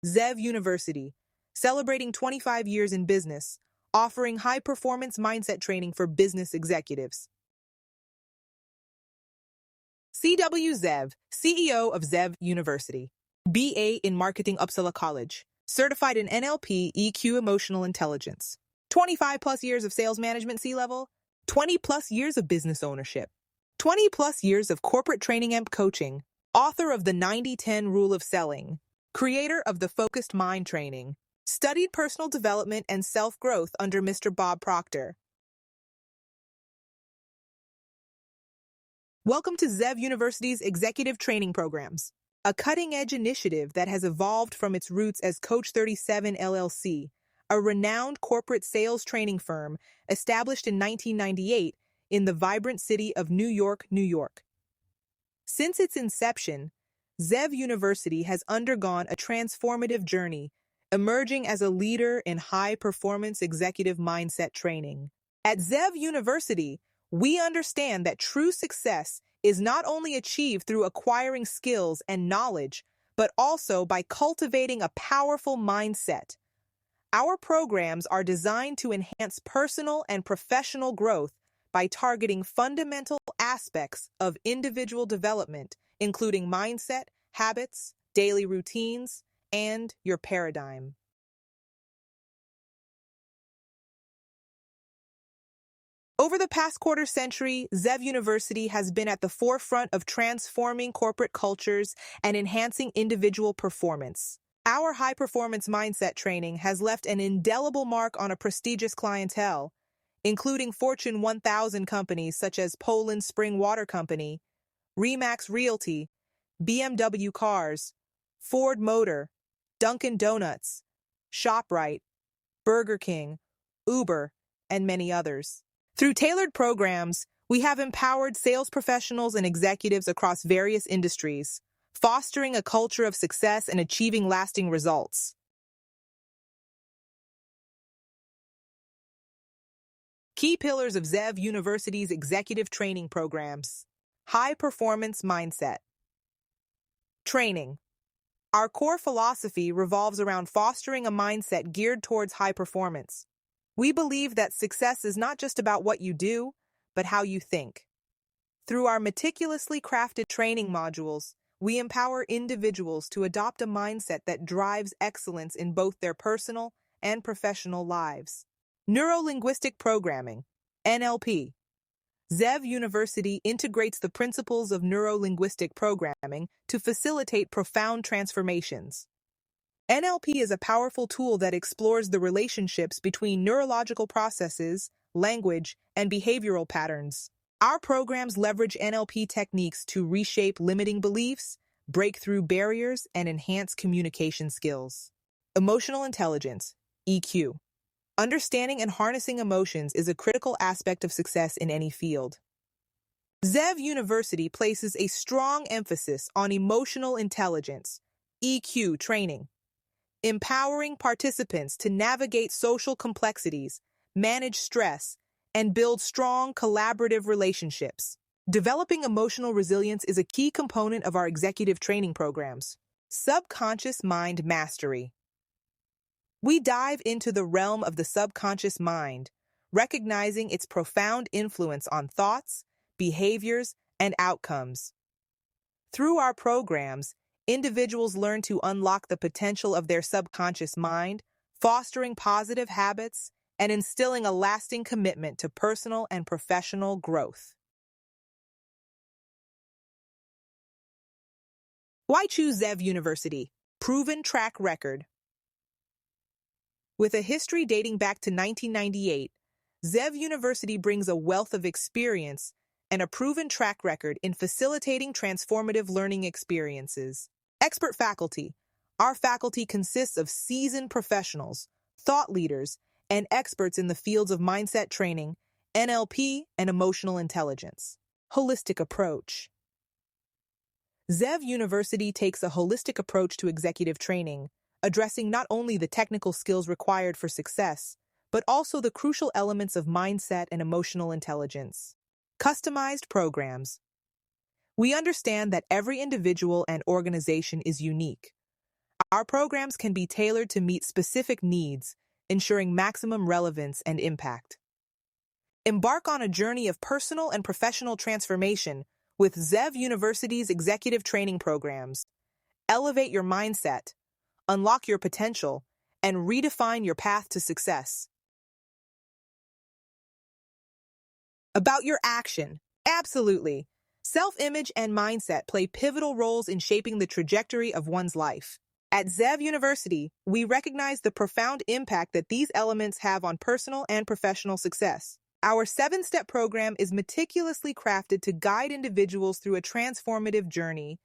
Zev University, celebrating 25 years in business, offering high-performance mindset training for business executives. C.W. Zev, CEO of Zev University, BA in Marketing Uppsala College, certified in NLP, EQ, Emotional Intelligence, 25-plus years of sales management C-level, 20-plus years of business ownership, 20-plus years of corporate training and coaching, author of the 90-10 Rule of Selling, creator of the Focused Mind Training, studied personal development and self-growth under Mr. Bob Proctor. Welcome to Zev University's Executive Training Programs, a cutting-edge initiative that has evolved from its roots as Coach 37 LLC, a renowned corporate sales training firm established in 1998 in the vibrant city of New York, New York. Since its inception, Zev University has undergone a transformative journey, emerging as a leader in high-performance executive mindset training. At Zev University, we understand that true success is not only achieved through acquiring skills and knowledge, but also by cultivating a powerful mindset. Our programs are designed to enhance personal and professional growth by targeting fundamental aspects of individual development, including mindset, habits, daily routines, and your paradigm. Over the past quarter century, Zev University has been at the forefront of transforming corporate cultures and enhancing individual performance. Our high-performance mindset training has left an indelible mark on a prestigious clientele, including Fortune 1000 companies such as Poland Spring Water Company, Remax Realty, BMW Cars, Ford Motor, Dunkin' Donuts, ShopRite, Burger King, Uber, and many others. Through tailored programs, we have empowered sales professionals and executives across various industries, fostering a culture of success and achieving lasting results. Key pillars of Zev University's executive training programs. High-performance mindset. Training. Our core philosophy revolves around fostering a mindset geared towards high performance. We believe that success is not just about what you do, but how you think. Through our meticulously crafted training modules, we empower individuals to adopt a mindset that drives excellence in both their personal and professional lives. Neuro-Linguistic Programming, NLP. Zev University integrates the principles of neuro-linguistic programming to facilitate profound transformations. NLP is a powerful tool that explores the relationships between neurological processes, language, and behavioral patterns. Our programs leverage NLP techniques to reshape limiting beliefs, break through barriers, and enhance communication skills. Emotional intelligence, EQ. Understanding and harnessing emotions is a critical aspect of success in any field. Zev University places a strong emphasis on emotional intelligence, EQ training, empowering participants to navigate social complexities, manage stress, and build strong collaborative relationships. Developing emotional resilience is a key component of our executive training programs. Subconscious mind mastery. We dive into the realm of the subconscious mind, recognizing its profound influence on thoughts, behaviors, and outcomes. Through our programs, individuals learn to unlock the potential of their subconscious mind, fostering positive habits and instilling a lasting commitment to personal and professional growth. Why choose Zev University? Proven track record. With a history dating back to 1998, Zev University brings a wealth of experience and a proven track record in facilitating transformative learning experiences. Expert faculty. Our faculty consists of seasoned professionals, thought leaders, and experts in the fields of mindset training, NLP, and emotional intelligence. Holistic approach. Zev University takes a holistic approach to executive training, addressing not only the technical skills required for success, but also the crucial elements of mindset and emotional intelligence. Customized programs. We understand that every individual and organization is unique. Our programs can be tailored to meet specific needs, ensuring maximum relevance and impact. Embark on a journey of personal and professional transformation with Zev University's executive training programs. Elevate your mindset, unlock your potential, and redefine your path to success. About your action. Absolutely. Self-image and mindset play pivotal roles in shaping the trajectory of one's life. At Zev University, we recognize the profound impact that these elements have on personal and professional success. Our 7-step program is meticulously crafted to guide individuals through a transformative journey,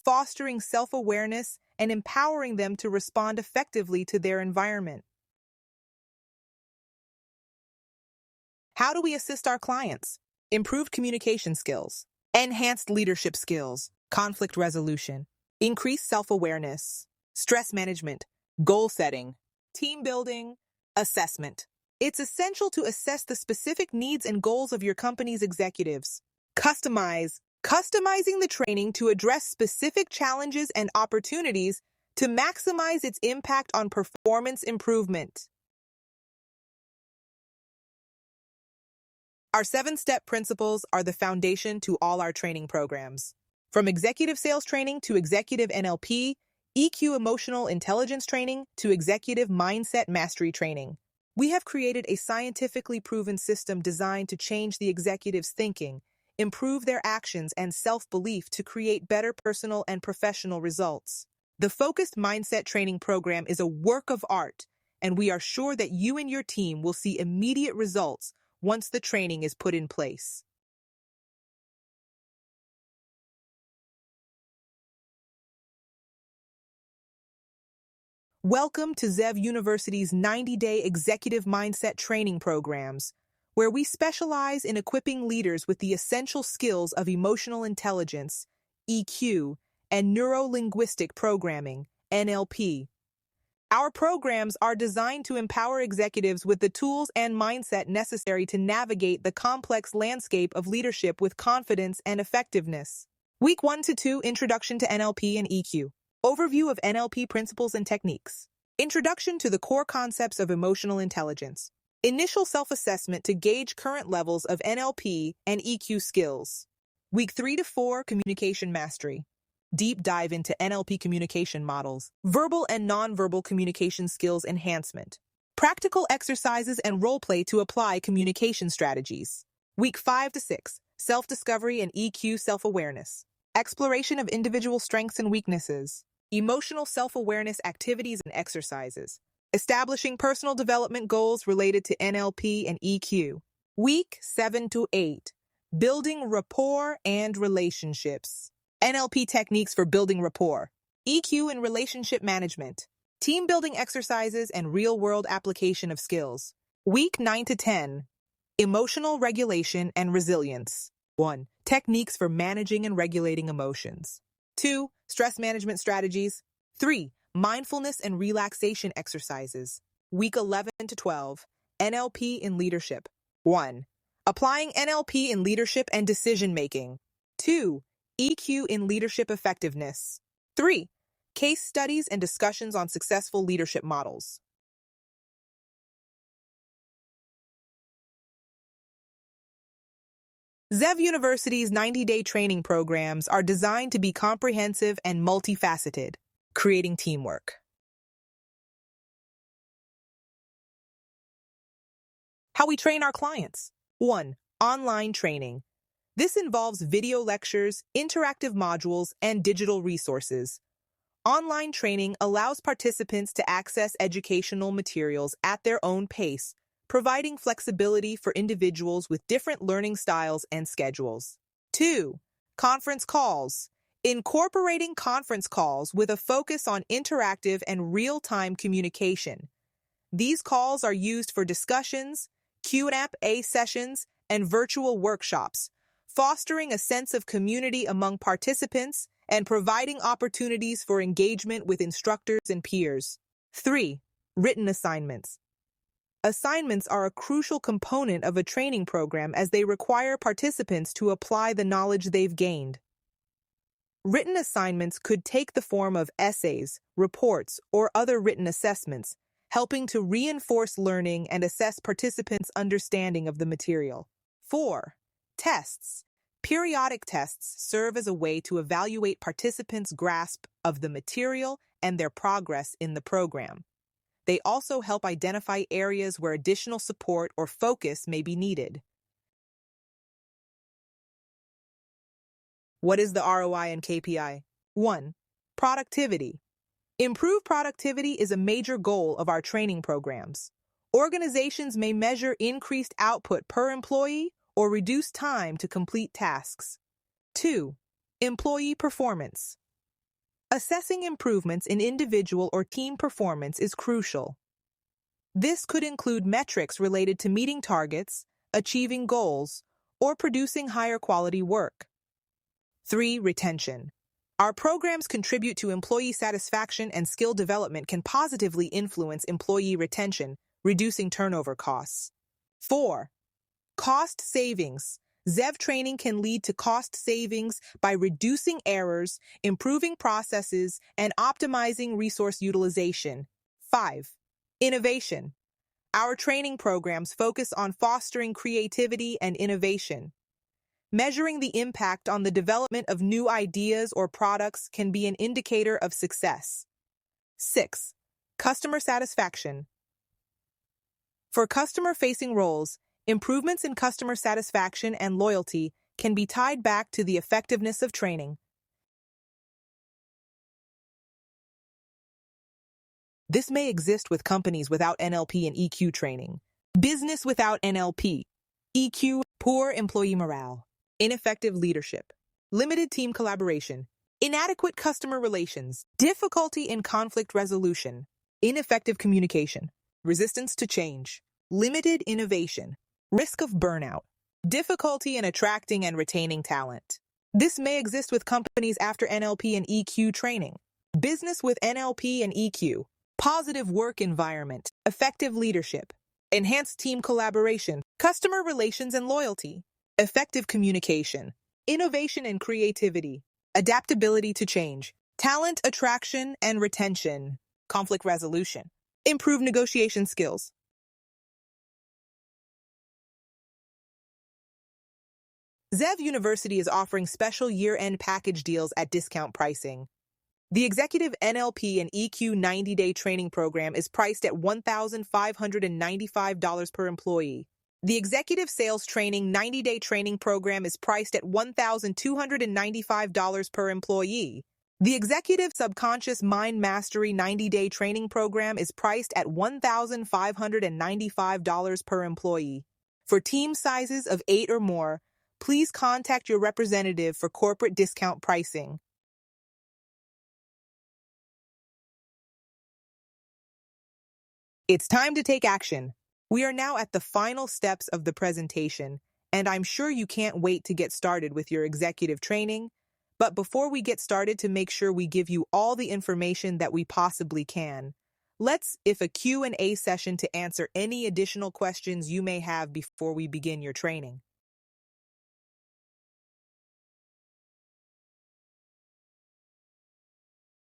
fostering self-awareness and empowering them to respond effectively to their environment. How do we assist our clients? Improved communication skills, enhanced leadership skills, conflict resolution, increased self-awareness, stress management, goal setting, team building, assessment. It's essential to assess the specific needs and goals of your company's executives. Customizing the training to address specific challenges and opportunities to maximize its impact on performance improvement. Our 7-step principles are the foundation to all our training programs. From executive sales training to executive NLP, EQ emotional intelligence training to executive mindset mastery training. We have created a scientifically proven system designed to change the executive's thinking, improve their actions and self-belief to create better personal and professional results. The Focused Mindset Training Program is a work of art, and we are sure that you and your team will see immediate results once the training is put in place. Welcome to Zev University's 90-day Executive Mindset Training Programs, where we specialize in equipping leaders with the essential skills of emotional intelligence, EQ, and Neuro-Linguistic Programming, NLP. Our programs are designed to empower executives with the tools and mindset necessary to navigate the complex landscape of leadership with confidence and effectiveness. Week 1 to 2, Introduction to NLP and EQ. Overview of NLP principles and techniques. Introduction to the core concepts of emotional intelligence. Initial self-assessment to gauge current levels of NLP and EQ skills. Week 3 to 4, Communication Mastery. Deep dive into NLP communication models. Verbal and nonverbal communication skills enhancement. Practical exercises and role play to apply communication strategies. Week 5 to 6, Self-discovery and EQ self-awareness. Exploration of individual strengths and weaknesses. Emotional self-awareness activities and exercises. Establishing personal development goals related to NLP and EQ. Week 7 to 8, Building rapport and relationships. NLP techniques for building rapport. EQ and relationship management. Team building exercises and real-world application of skills. Week 9 to 10, Emotional regulation and resilience. 1. Techniques for managing and regulating emotions. 2. Stress management strategies. 3. Mindfulness and relaxation exercises. Week 11 to 12, NLP in leadership. 1. Applying NLP in leadership and decision-making. 2. EQ in leadership effectiveness. 3. Case studies and discussions on successful leadership models. Zev University's 90-day training programs are designed to be comprehensive and multifaceted, creating teamwork. How we train our clients. 1. Online training. This involves video lectures, interactive modules, and digital resources. Online training allows participants to access educational materials at their own pace, providing flexibility for individuals with different learning styles and schedules. 2. Conference calls. Incorporating conference calls with a focus on interactive and real-time communication. These calls are used for discussions, Q&A sessions, and virtual workshops, fostering a sense of community among participants and providing opportunities for engagement with instructors and peers. 3. Written assignments. Assignments are a crucial component of a training program as they require participants to apply the knowledge they've gained. Written assignments could take the form of essays, reports, or other written assessments, helping to reinforce learning and assess participants' understanding of the material. 4. Tests. Periodic tests serve as a way to evaluate participants' grasp of the material and their progress in the program. They also help identify areas where additional support or focus may be needed. What is the ROI and KPI? 1. Productivity. Improved productivity is a major goal of our training programs. Organizations may measure increased output per employee or reduce time to complete tasks. 2. Employee performance. Assessing improvements in individual or team performance is crucial. This could include metrics related to meeting targets, achieving goals, or producing higher quality work. 3. Retention. Our programs contribute to employee satisfaction, and skill development can positively influence employee retention, reducing turnover costs. 4. Cost savings. Zev training can lead to cost savings by reducing errors, improving processes, and optimizing resource utilization. 5. Innovation. Our training programs focus on fostering creativity and innovation. Measuring the impact on the development of new ideas or products can be an indicator of success. 6. Customer satisfaction. For customer-facing roles, improvements in customer satisfaction and loyalty can be tied back to the effectiveness of training. This may exist with companies without NLP and EQ training. Business without NLP. EQ, poor employee morale. Ineffective leadership. Limited team collaboration. Inadequate customer relations. Difficulty in conflict resolution. Ineffective communication. Resistance to change. Limited innovation. Risk of burnout. Difficulty in attracting and retaining talent. This may exist with companies after NLP and EQ training. Business with NLP and EQ. Positive work environment. Effective leadership. Enhanced team collaboration. Customer relations and loyalty. Effective communication. Innovation and creativity. Adaptability to change. Talent attraction and retention. Conflict resolution. Improved negotiation skills. Zev University is offering special year-end package deals at discount pricing. The Executive NLP and EQ 90-day training program is priced at $1,595 per employee. The Executive Sales Training 90-day training program is priced at $1,295 per employee. The Executive Subconscious Mind Mastery 90-day training program is priced at $1,595 per employee. For team sizes of 8 or more, please contact your representative for corporate discount pricing. It's time to take action. We are now at the final steps of the presentation, and I'm sure you can't wait to get started with your executive training. But before we get started, to make sure we give you all the information that we possibly can, let's have a Q&A session to answer any additional questions you may have before we begin your training.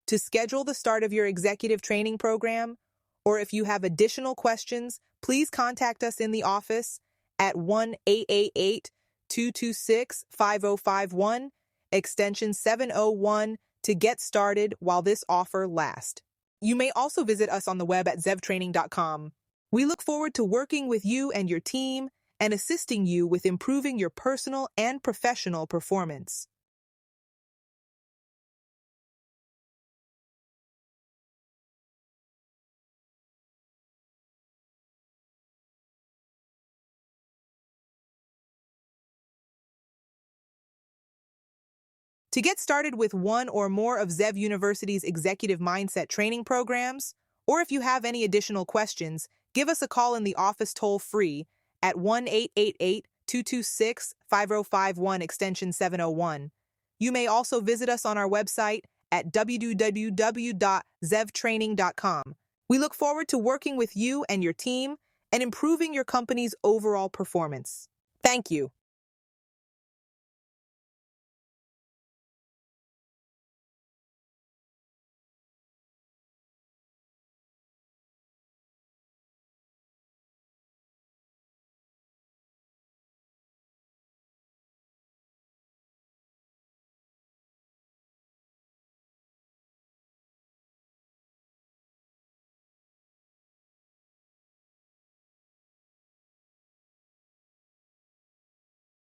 To schedule the start of your executive training program, or if you have additional questions, please contact us in the office at 1-888-226-5051, extension 701, to get started while this offer lasts. You may also visit us on the web at zevtraining.com. We look forward to working with you and your team and assisting you with improving your personal and professional performance. To get started with one or more of Zev University's executive mindset training programs, or if you have any additional questions, give us a call in the office toll-free at 1-888-226-5051, extension 701. You may also visit us on our website at www.zevtraining.com. We look forward to working with you and your team and improving your company's overall performance. Thank you.